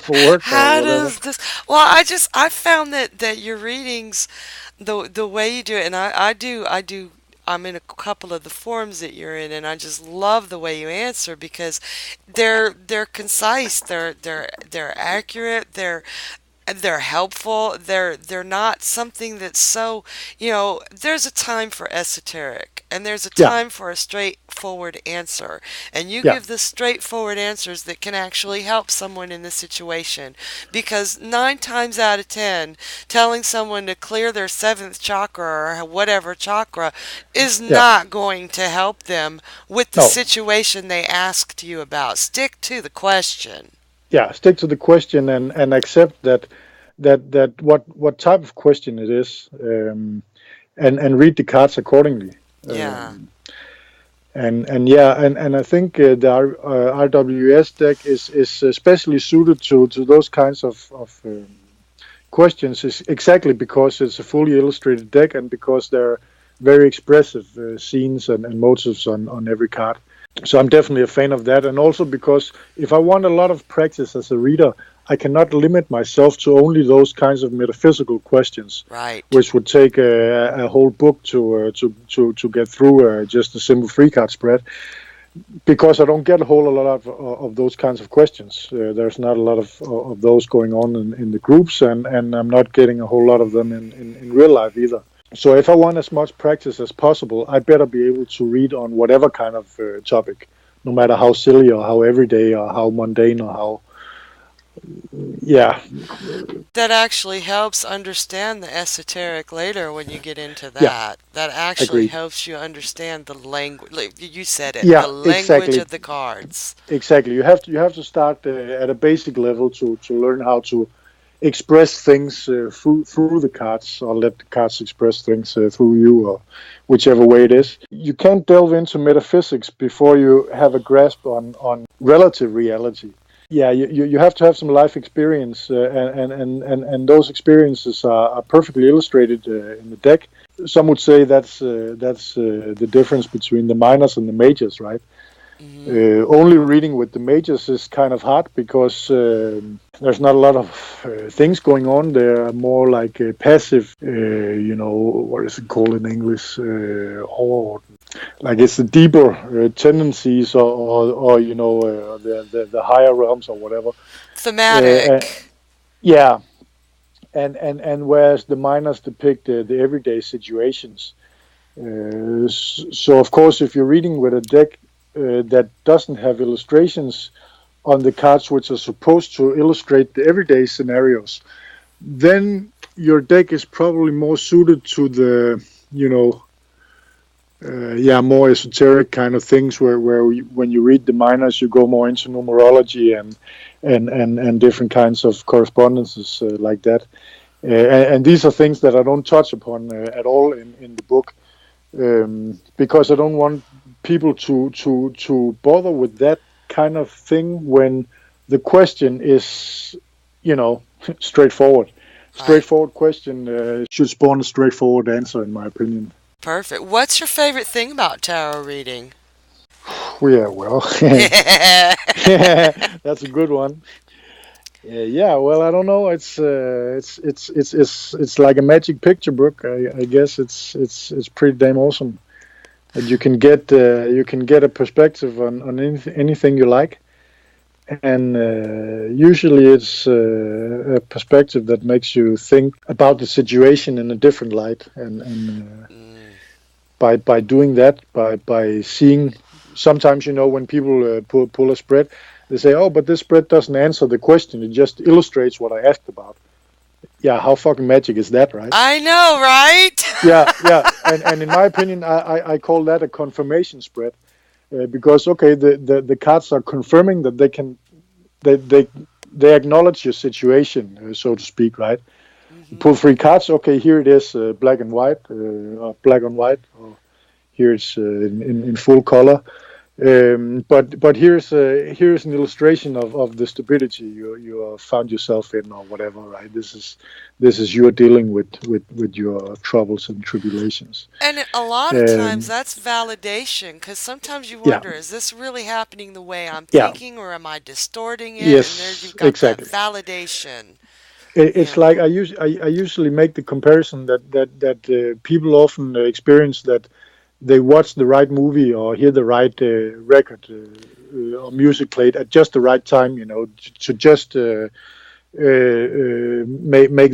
or How whatever. does this? Well, I found that your readings, the way you do it, and I do. I'm in a couple of the forums that you're in, and I just love the way you answer because they're concise, they're accurate, they're helpful. They're not something that's so, there's a time for esoteric and there's a Yeah, time for a straightforward answer. And you yeah, give the straightforward answers that can actually help someone in this situation. Because 9 times out of 10, telling someone to clear their seventh chakra or whatever chakra is yeah. not going to help them with the No, situation they asked you about. Stick to the question. yeah. Stick to the question and accept that what type of question it is, and read the cards accordingly. Yeah. Um, and yeah, and I think the RWS deck is especially suited to those kinds of questions, is exactly because it's a fully illustrated deck and because there are very expressive scenes and motives on every card. So I'm definitely a fan of that, and also because if I want a lot of practice as a reader, I cannot limit myself to only those kinds of metaphysical questions, Right. which would take a whole book to get through just a simple free card spread. Because I don't get a whole lot of those kinds of questions. There's not a lot of those going on in the groups, and I'm not getting a whole lot of them in real life either. So if I want as much practice as possible, I better be able to read on whatever kind of topic, no matter how silly or how everyday or how mundane or how, yeah, That actually helps understand the esoteric later when you get into yeah, that. That actually agreed. helps you understand the language. Like you said it, Yeah, the language exactly, of the cards. exactly. You have to start at a basic level to learn how to express things through the cards, or let the cards express things through you, or whichever way it is. You can't delve into metaphysics before you have a grasp on relative reality. Yeah, you have to have some life experience, and those experiences are perfectly illustrated in the deck. Some would say that's the difference between the minors and the majors, right? Hmm. Only reading with the majors is kind of hard because there's not a lot of things going on. They're more like passive, what is it called in English? Or like it's the deeper tendencies, or the higher realms or whatever. Uh, Thematic. yeah, and whereas the minors depict the everyday situations. So of course, if you're reading with a deck that doesn't have illustrations on the cards, which are supposed to illustrate the everyday scenarios, then your deck is probably more suited to the, more esoteric kind of things, when you read the minors, you go more into numerology and different kinds of correspondences like that. And these are things that I don't touch upon at all in the book, because I don't want people to bother with that kind of thing when the question is, straightforward. Right. Straightforward question should spawn a straightforward answer, in my opinion. Perfect. What's your favorite thing about tarot reading? Yeah, well, that's a good one. Yeah, well, I don't know. It's like a magic picture book. I guess it's pretty damn awesome. And you can get a perspective on anything you like. and usually it's a perspective that makes you think about the situation in a different light, and by doing that, by seeing, sometimes when people pull a spread, they say, oh, but this spread doesn't answer the question, it just illustrates what I asked about. Yeah, how fucking magic is that, right? I know, right? Yeah, and in my opinion, I call that a confirmation spread, because okay, the cards are confirming that they acknowledge your situation, so to speak, right? You pull 3 cards, okay, here it is, black and white, or black on white, or here it's in full color. But here's an illustration of the stupidity you found yourself in, or whatever, right? This is you dealing with your troubles and tribulations. And a lot of times that's validation, because sometimes you Yeah, wonder, is this really happening the way I'm yeah, thinking, or am I distorting it? And there yes, you've got that exactly. validation, It's like I usually make the comparison that people often experience that they watch the right movie or hear the right record or music played at just the right time, to just make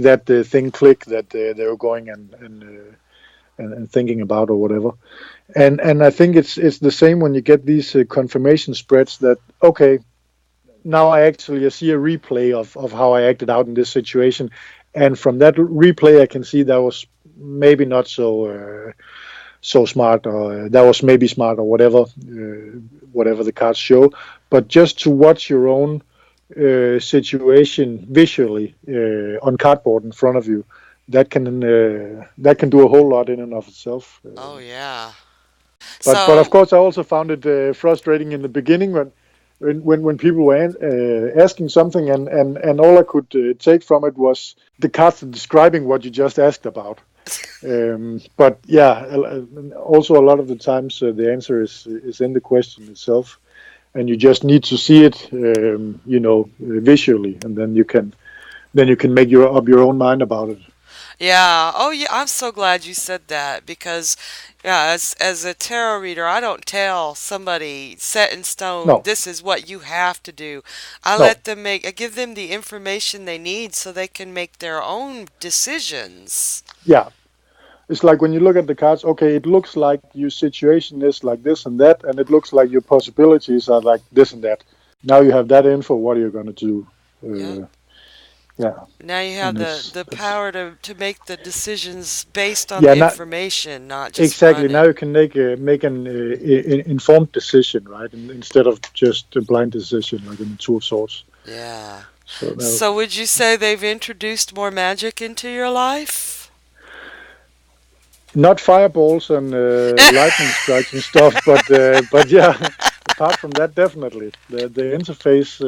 that thing click that they were going and thinking about, or whatever. And I think it's the same when you get these confirmation spreads that, okay, now I actually see a replay of how I acted out in this situation, and from that replay I can see that was maybe not so smart, or that was maybe smart, or whatever the cards show. But just to watch your own situation visually on cardboard in front of you, that can do a whole lot in and of itself. Oh, yeah. But of So, course, I also found it frustrating in the beginning when people were asking something, and all I could take from it was the cards describing what you just asked about. But yeah, also a lot of the times the answer is in the question itself, and you just need to see it, visually, and then you can make up your own mind about it. yeah. Oh, yeah. I'm so glad you said that, because, yeah, as a tarot reader, I don't tell somebody set in stone, No, this is what you have to do. no, I give them the information they need so they can make their own decisions. yeah. It's like when you look at the cards, okay, it looks like your situation is like this and that, and it looks like your possibilities are like this and that. Now you have that info, what are you going to do? Yep. Yeah, Now you have and the power to make the decisions based on yeah, the not information, not just exactly. run Now it. you can make an informed decision, right? Instead of just a blind decision, like in the Two of Swords. Yeah. So that, So would you say they've introduced more magic into your life? not fireballs and lightning strikes and stuff, but yeah. Apart from that, definitely the interface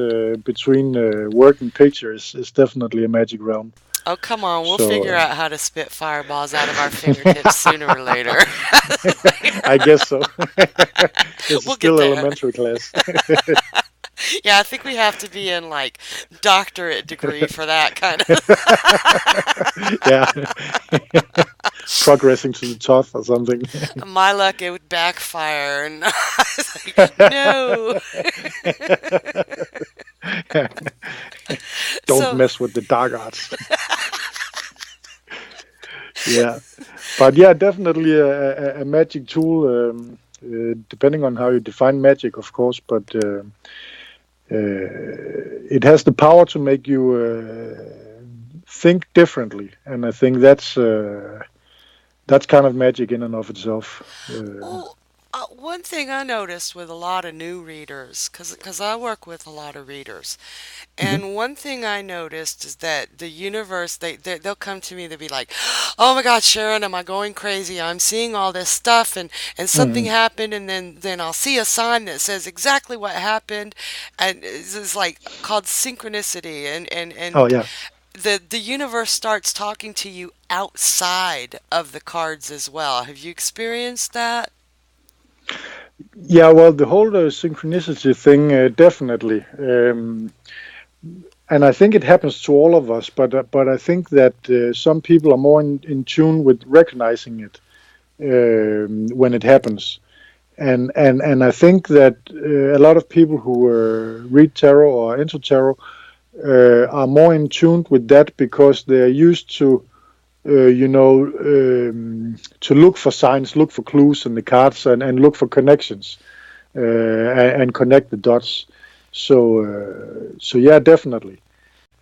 between work and picture is definitely a magic realm. Oh, come on. We'll So figure out how to spit fireballs out of our fingertips sooner or later. I guess so. This is We'll get still there. elementary class. Yeah, I think we have to be in like doctorate degree for that kind of. Yeah, progressing to the top or something. My luck, it would backfire, and I was like, no. Don't So, mess with the dark arts. Yeah, but yeah, definitely a magic tool. Depending on how you define magic, of course, but it has the power to make you think differently, and I think that's kind of magic in and of itself. well, one thing I noticed with a lot of new readers, because I work with a lot of readers, Mhm. and one thing I noticed is that the universe, they'll come to me, they'll be like, "Oh my God, Sharon, am I going crazy? I'm seeing all this stuff, and something Mhm. happened, and then I'll see a sign that says exactly what happened, and it's like called synchronicity, Oh and yeah, the universe starts talking to you outside of the cards as well. Have you experienced that?" yeah. Well, the whole synchronicity thing, definitely. And I think it happens to all of us, but I think that some people are more in tune with recognizing it when it happens. And I think that a lot of people who read tarot or enter tarot are more in tune with that because they are used to to look for signs, look for clues in the cards, and look for connections and connect the dots. So yeah, definitely.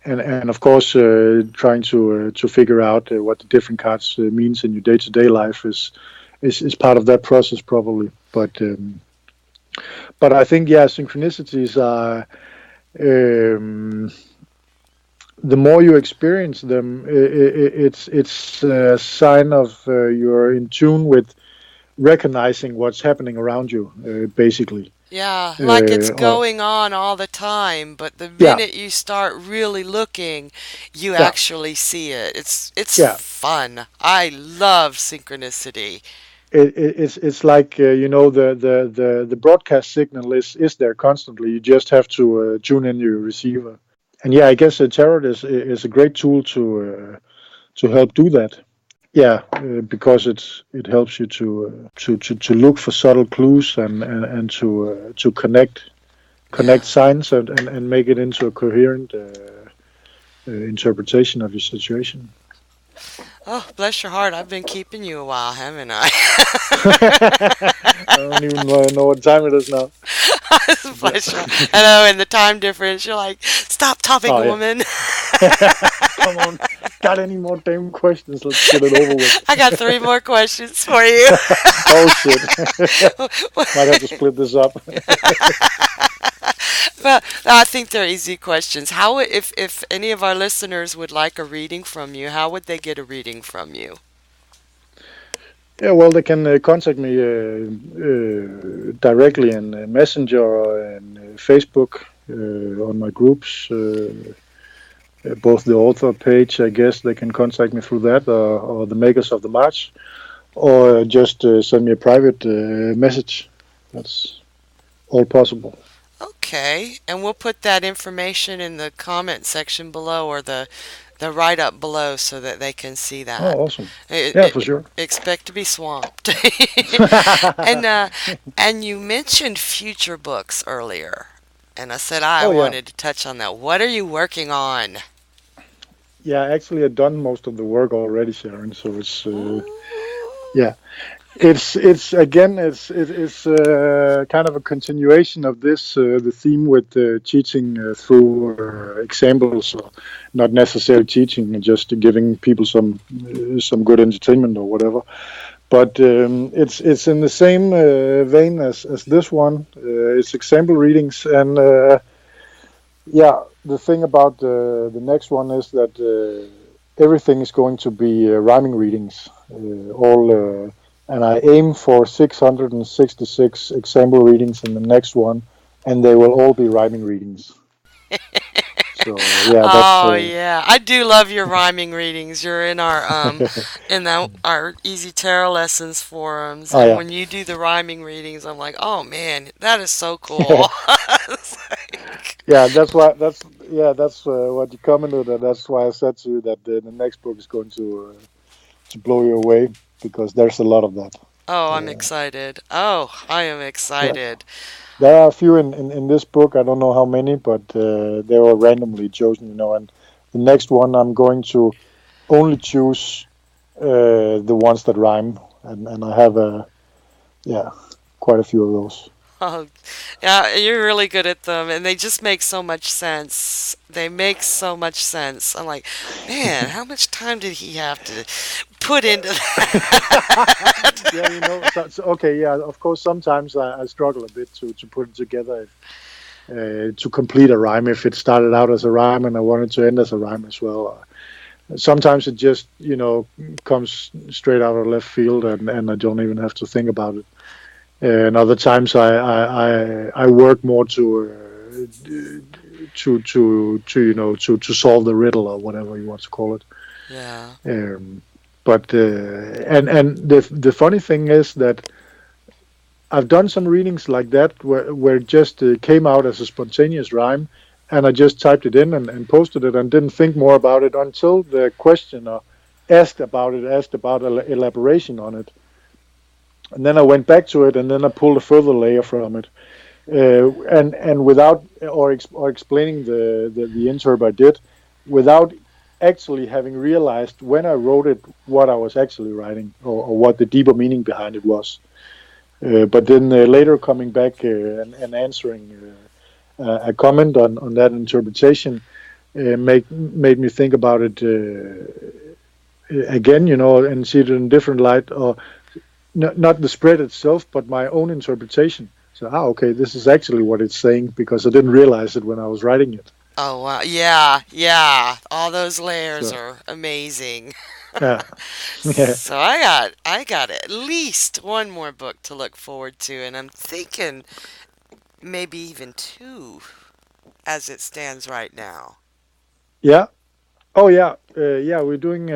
And of course, trying to figure out what the different cards means in your day-to-day life is part of that process probably. But I think synchronicities are the more you experience them, it's a sign of you're in tune with recognizing what's happening around you, basically. Yeah, like it's Or going on all the time, but the yeah, minute you start really looking, you yeah, actually see it. It's yeah. fun. I love synchronicity. It's like the broadcast signal is there constantly. You just have to tune in your receiver. And yeah, I guess tarot is a great tool to help do that. Yeah, because it helps you to look for subtle clues and to connect Yeah. signs and make it into a coherent interpretation of your situation. Oh, bless your heart. I've been keeping you a while, haven't I? I don't even know what time it is now. Bless your. I know, and the time difference. You're like, stop topping, Oh yeah, woman. come on. Got any more damn questions? Let's get it over with. I got three more questions for you. Oh shit. Might have to split this up. Well, I think they're easy questions. How, if any of our listeners would like a reading from you, how would they get a reading from you? Yeah, well, they can contact me directly in Messenger or in Facebook on my groups. Both the author page, I guess they can contact me through that, or the makers of the March, or just send me a private message. That's all possible. Okay, and we'll put that information in the comment section below or the write up below so that they can see that. Oh, awesome. I- Yeah, I- for sure. Expect to be swamped. And and you mentioned future books earlier, and I said I Oh, yeah. wanted to touch on that. What are you working on? Yeah, actually, I've done most of the work already, Sharon. So it's Ooh. yeah, it's again, it's kind of a continuation of this the theme with teaching through examples, or not necessarily teaching, just giving people some good entertainment or whatever. But it's in the same vein as this one. It's example readings, and yeah, the thing about the next one is that everything is going to be rhyming readings, all. And I aim for 666 example readings in the next one, and they will all be rhyming readings. So yeah, that's Oh yeah, I do love your rhyming readings. You're in our our Easy Tarot Lessons forums, oh and yeah, when you do the rhyming readings, I'm like, oh man, that is so cool. It's like, yeah. That's what you commented, and that's why I said to you that the next book is going to blow you away because there's a lot of that. oh, I'm Uh, excited. Oh, I am yeah, excited. there are a few in this book. I don't know how many, but they were randomly chosen, And the next one, I'm going to only choose the ones that rhyme, and I have quite a few of those. Oh, yeah, you're really good at them, and they just make so much sense. They make so much sense. I'm like, man, how much time did he have to put into that? Yeah, okay, yeah. Of course, sometimes I struggle a bit to put it together, to complete a rhyme. If it started out as a rhyme and I wanted to end as a rhyme as well. Sometimes it just comes straight out of left field, and I don't even have to think about it. And other times I work more to solve the riddle or whatever you want to call it. Yeah. Um, but and the funny thing is that I've done some readings like that where it just came out as a spontaneous rhyme, and I just typed it in and posted it and didn't think more about it until the questioner asked about elaboration on it. And then I went back to it, and then I pulled a further layer from it, and without or explaining the interp I did, without actually having realized when I wrote it what I was actually writing, or what the deeper meaning behind it was. But then later coming back and answering a comment on that interpretation made me think about it again, and see it in a different light, or not the spread itself, but my own interpretation. So, okay, this is actually what it's saying, because I didn't realize it when I was writing it. Oh wow. Yeah, yeah. All those layers So, are amazing. yeah, yeah, So I got at least one more book to look forward to, and I'm thinking maybe even two as it stands right now. yeah. Oh, yeah, yeah. We're doing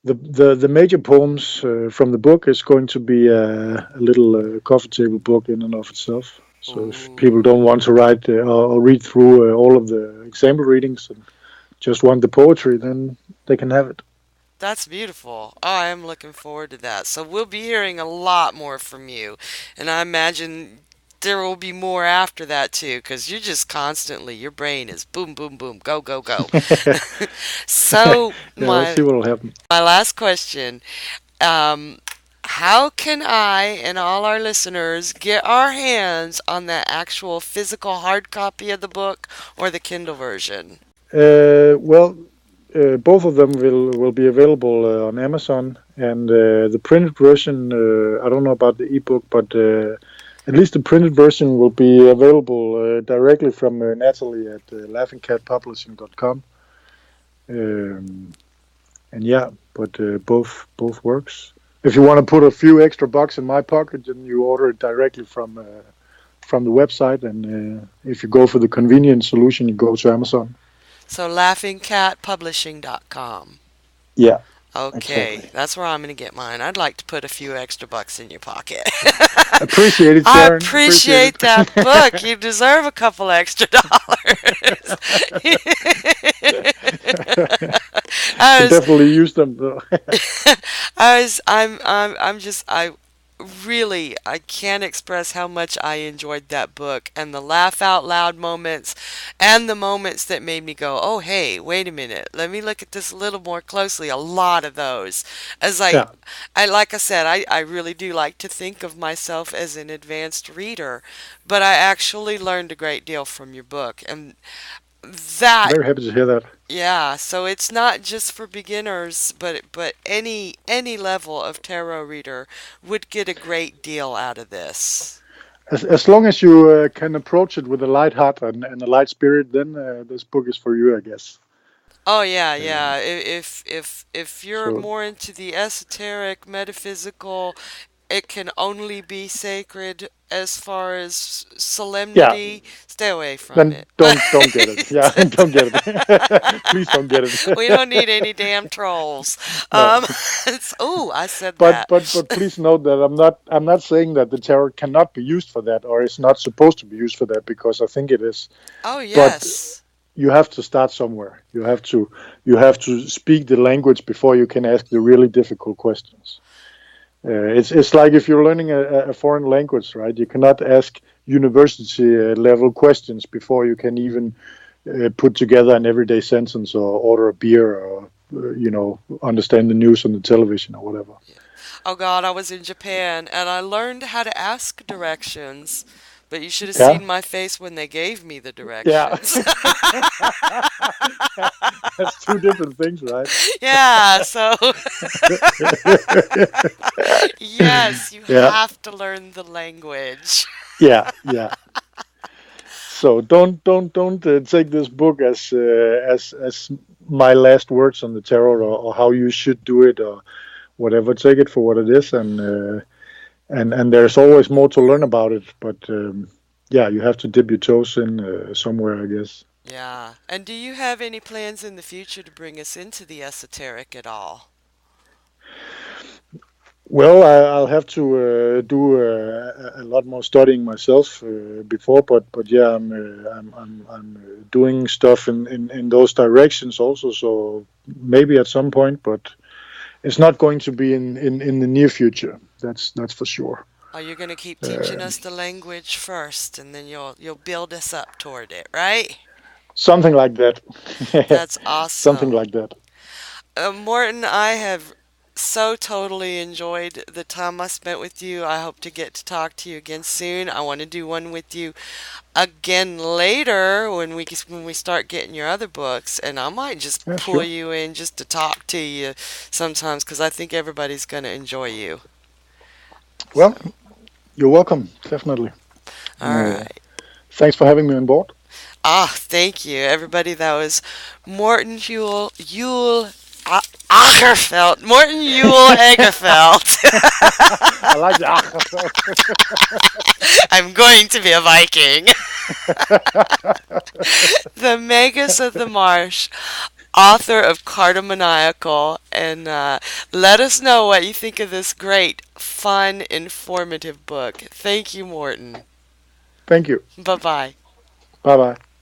the major poems from the book is going to be a little coffee table book in and of itself. So if Ooh, people don't want to write or read through all of the example readings and just want the poetry, then they can have it. that's beautiful. Oh, I am looking forward to that. So we'll be hearing a lot more from you, and I imagine there will be more after that too, because you're just constantly, your brain is boom, boom, boom, go, go, go. So Yeah, let's see what will happen. my last question. Um, how can I and all our listeners get our hands on the actual physical hard copy of the book or the Kindle version? Well, both of them will be available on Amazon, and the printed version. I don't know about the ebook, but at least the printed version will be available directly from Natalie at laughingcatpublishing.com. And yeah, but both works. If you want to put a few extra bucks in my pocket, then you order it directly from the website, and if you go for the convenient solution, you go to Amazon. So laughingcatpublishing.com. Yeah, Okay, exactly. that's where I'm going to get mine. I'd like to put a few extra bucks in your pocket. Appreciate it, I Sharon. Appreciate appreciate that book. it. You deserve a couple extra dollars. I Can was definitely use them though. I'm just, I can't express how much I enjoyed that book and the laugh out loud moments and the moments that made me go, oh, hey, wait a minute. Let me look at this a little more closely. A lot of those. As Yeah, like I said, I really do like to think of myself as an advanced reader, but I actually learned a great deal from your book. And that very happy to hear that. yeah, so it's not just for beginners, but any level of tarot reader would get a great deal out of this. As long as you can approach it with a light heart and a light spirit, then this book is for you, I guess. Oh yeah, yeah. Um, If you're so more into the esoteric, metaphysical, it can only be sacred as far as yeah, solemnity. Stay away from then it. don't get it. Yeah, don't get it. Please don't get We it. don't need any damn trolls. No. Um, oh, I said But that. but but please note that I'm not saying that the tarot cannot be used for that, or is not supposed to be used for that, because I think it is. Oh But yes. you have to start somewhere. You have to speak the language before you can ask the really difficult questions. It's like if you're learning a foreign language, right? You cannot ask university level questions before you can even put together an everyday sentence, or order a beer, or understand the news on the television, or whatever. Oh God, I was in Japan and I learned how to ask directions, but you should have Yeah, seen my face when they gave me the yeah. directions. That's two different things, right? Yeah, so yes, you Yeah, have to learn the language. yeah, yeah. So don't take this book as my last words on the tarot, or how you should do it, or whatever. Take it for what it is, and there's always more to learn about it. But yeah, you have to dip your toes in somewhere, I guess. Yeah. And do you have any plans in the future to bring us into the esoteric at all? Well, I'll have to do a lot more studying myself before, but yeah, I'm doing stuff in those directions also. So maybe at some point, but it's not going to be in the near future. That's for sure. Oh, you're gonna keep teaching us the language first, and then you'll build us up toward it, right? Something like that. That's Something awesome. like that. Morton, I have so totally enjoyed the time I spent with you. I hope to get to talk to you again soon. I want to do one with you again later when we start getting your other books, and I might just Yeah, pull sure. you in just to talk to you sometimes because I think everybody's gonna enjoy you. So, Well, you're welcome. Definitely. all right. Thanks for having me on board. Ah, thank you, everybody. That was Morten Juhl Agerfeldt. Morten Juhl Agerfeldt. I like the Agerfeldt. I'm going to be a Viking. The Magus of the Marsh, author of Carta Maniacal, and let us know what you think of this great, fun, informative book. Thank you, Morton. Thank you. Bye bye. Bye bye.